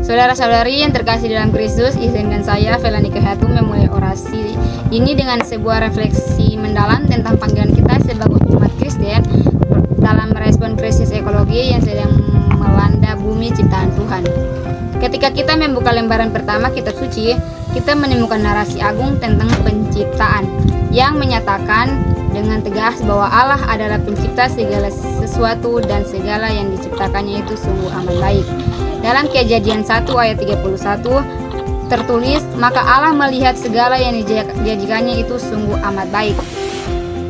Saudara-saudari yang terkasih dalam Kristus, Izen dan saya, Felani Kehatu, memulai orasi ini dengan sebuah refleksi mendalam tentang panggilan kita sebagai umat Kristen dalam merespon krisis ekologi yang sedang melanda bumi ciptaan Tuhan. Ketika kita membuka lembaran pertama kitab suci, kita menemukan narasi agung tentang penciptaan yang menyatakan dengan tegas bahwa Allah adalah pencipta segala sesuatu dan segala yang diciptakannya itu sungguh amat baik. Dalam Kejadian 1 ayat 31 tertulis, maka Allah melihat segala yang dijadikannya itu sungguh amat baik.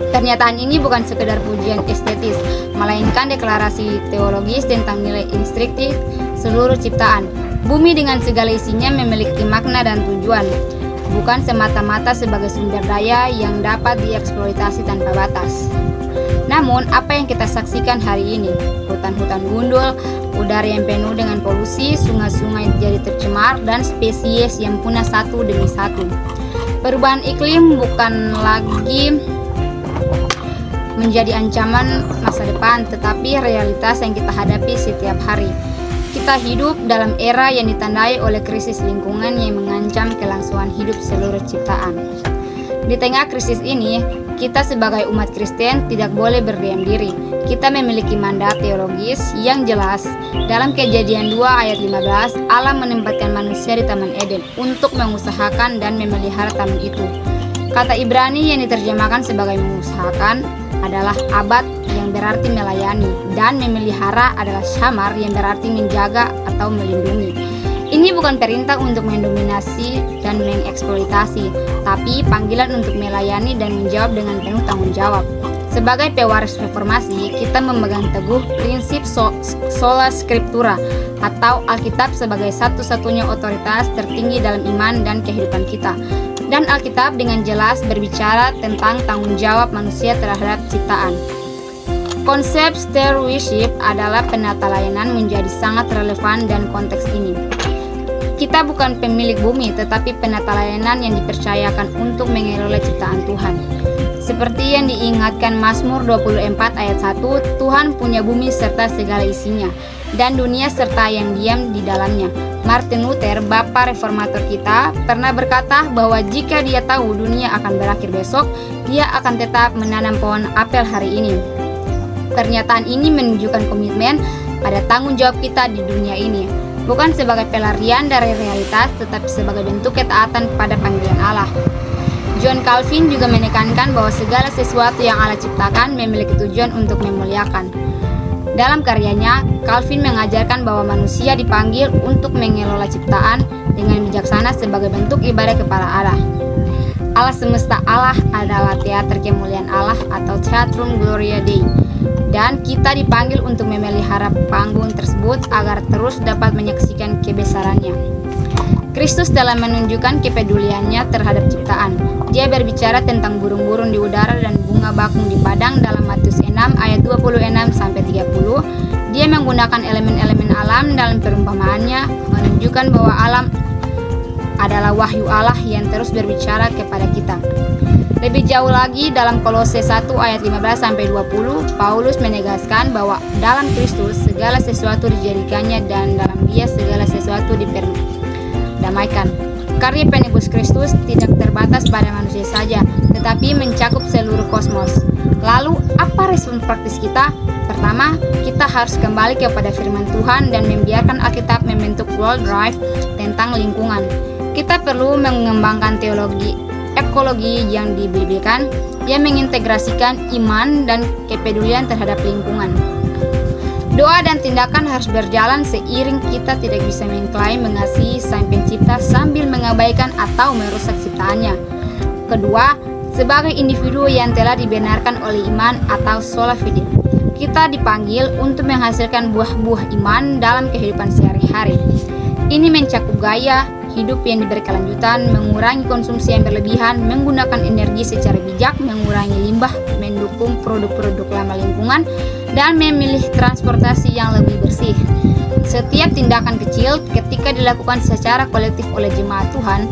Pernyataan ini bukan sekedar pujian estetis, melainkan deklarasi teologis tentang nilai instruktif seluruh ciptaan. Bumi dengan segala isinya memiliki makna dan tujuan, bukan semata-mata sebagai sumber daya yang dapat dieksploitasi tanpa batas. Namun, apa yang kita saksikan hari ini? Hutan-hutan gundul, udara yang penuh dengan polusi, sungai-sungai jadi tercemar, dan spesies yang punah satu demi satu. Perubahan iklim bukan lagi menjadi ancaman masa depan, tetapi realitas yang kita hadapi setiap hari. Kita hidup dalam era yang ditandai oleh krisis lingkungan yang mengancam kelangsungan hidup seluruh ciptaan. Di tengah krisis ini, kita sebagai umat Kristen tidak boleh berdiam diri. Kita memiliki mandat teologis yang jelas. Dalam Kejadian 2 ayat 15, Allah menempatkan manusia di Taman Eden untuk mengusahakan dan memelihara taman itu. Kata Ibrani yang diterjemahkan sebagai mengusahakan adalah abad, yang berarti melayani, dan memelihara adalah syamar, yang berarti menjaga atau melindungi. Ini bukan perintah untuk mendominasi dan mengeksploitasi, tapi panggilan untuk melayani dan menjawab dengan penuh tanggung jawab. Sebagai pewaris reformasi, kita memegang teguh prinsip sola scriptura atau Alkitab sebagai satu-satunya otoritas tertinggi dalam iman dan kehidupan kita. Dan Alkitab dengan jelas berbicara tentang tanggung jawab manusia terhadap ciptaan. Konsep stewardship adalah penata layanan menjadi sangat relevan dan konteks ini. Kita bukan pemilik bumi, tetapi penata layanan yang dipercayakan untuk mengelola ciptaan Tuhan. Seperti yang diingatkan Mazmur 24 ayat 1, Tuhan punya bumi serta segala isinya, dan dunia serta yang diam di dalamnya. Martin Luther, bapa reformator kita, pernah berkata bahwa jika dia tahu dunia akan berakhir besok, dia akan tetap menanam pohon apel hari ini. Pernyataan ini menunjukkan komitmen pada tanggung jawab kita di dunia ini, bukan sebagai pelarian dari realitas, tetapi sebagai bentuk ketaatan pada panggilan Allah. John Calvin juga menekankan bahwa segala sesuatu yang Allah ciptakan memiliki tujuan untuk memuliakan. Dalam karyanya, Calvin mengajarkan bahwa manusia dipanggil untuk mengelola ciptaan dengan bijaksana sebagai bentuk ibadah kepada Allah. Allah semesta Allah adalah teater kemuliaan Allah atau Theatrum Gloria Dei, dan kita dipanggil untuk memelihara panggung tersebut agar terus dapat menyaksikan kebesarannya. Kristus telah menunjukkan kepeduliannya terhadap ciptaan. Dia berbicara tentang burung-burung di udara dan bunga bakung di padang dalam Matius 6 ayat 26-30. Dia menggunakan elemen-elemen alam dalam perumpamaannya, menunjukkan bahwa alam adalah wahyu Allah yang terus berbicara kepada kita. Lebih jauh lagi dalam Kolose 1 ayat 15-20, Paulus menegaskan bahwa dalam Kristus segala sesuatu dijadikannya dan dalam Dia segala sesuatu diperdamaikan. Karya penebus Kristus tidak terbatas pada manusia saja, tetapi mencakup seluruh kosmos. Lalu, apa respon praktis kita? Pertama, kita harus kembali kepada firman Tuhan dan membiarkan Alkitab membentuk world drive tentang lingkungan. Kita perlu mengembangkan teologi ekologi yang dibiblikan, yang mengintegrasikan iman dan kepedulian terhadap lingkungan. Doa dan tindakan harus berjalan seiring. Kita tidak bisa mengklaim mengasihi Sang Pencipta sambil mengabaikan atau merusak ciptaannya. Kedua, sebagai individu yang telah dibenarkan oleh iman atau sola fide, kita dipanggil untuk menghasilkan buah-buah iman dalam kehidupan sehari-hari. Ini mencakup gaya hidup yang berkelanjutan, mengurangi konsumsi yang berlebihan, menggunakan energi secara bijak, mengurangi limbah, mendukung produk-produk ramah lingkungan, dan memilih transportasi yang lebih bersih. Setiap tindakan kecil ketika dilakukan secara kolektif oleh jemaat Tuhan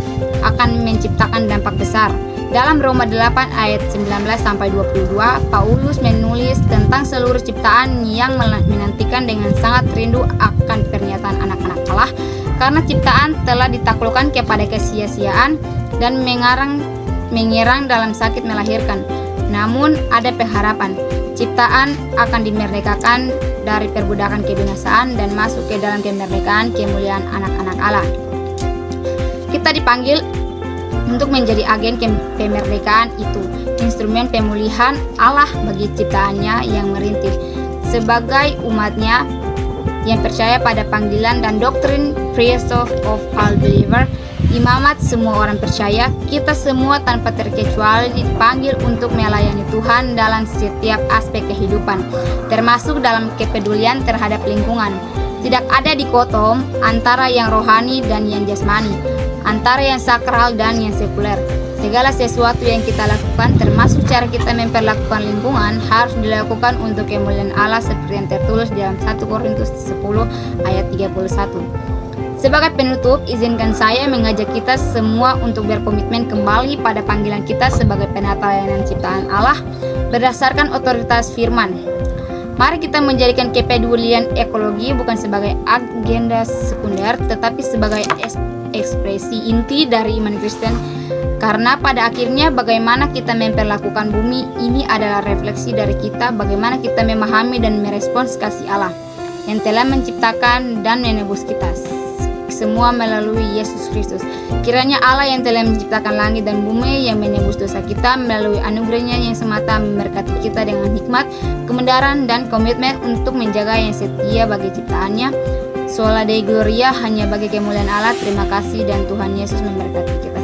akan menciptakan dampak besar. Dalam Roma 8 ayat 19-22, Paulus menulis tentang seluruh ciptaan yang menantikan dengan sangat rindu akan pernyataan anak-anak Allah, karena ciptaan telah ditaklukkan kepada kesia-siaan dan mengerang dalam sakit melahirkan. Namun ada pengharapan, ciptaan akan dimerdekakan dari perbudakan kebinasaan dan masuk ke dalam kemerdekaan kemuliaan anak-anak Allah. Kita dipanggil untuk menjadi agen kemerdekaan itu, instrumen pemulihan Allah bagi ciptaannya yang merintih. Sebagai umatnya yang percaya pada panggilan dan doktrin priesthood of all believer, imamat semua orang percaya, kita semua tanpa terkecuali dipanggil untuk melayani Tuhan dalam setiap aspek kehidupan, termasuk dalam kepedulian terhadap lingkungan. Tidak ada dikotom antara yang rohani dan yang jasmani, antara yang sakral dan yang sekuler. Segala sesuatu yang kita lakukan, termasuk cara kita memperlakukan lingkungan, harus dilakukan untuk kemuliaan Allah seperti yang tertulis dalam 1 Korintus 10 ayat 31. Sebagai penutup, izinkan saya mengajak kita semua untuk berkomitmen kembali pada panggilan kita sebagai penata layanan ciptaan Allah berdasarkan otoritas firman. Mari kita menjadikan kepedulian ekologi bukan sebagai agenda sekunder, tetapi sebagai ekspresi inti dari iman Kristen. Karena pada akhirnya bagaimana kita memperlakukan bumi ini adalah refleksi dari kita, bagaimana kita memahami dan merespons kasih Allah yang telah menciptakan dan menebus kita semua melalui Yesus Kristus. Kiranya Allah yang telah menciptakan langit dan bumi, yang menebus dosa kita melalui anugerahnya yang semata, memberkati kita dengan hikmat, kebenaran, dan komitmen untuk menjaga yang setia bagi ciptaannya. Sola Dei Gloria, hanya bagi kemuliaan Allah. Terima kasih dan Tuhan Yesus memberkati kita.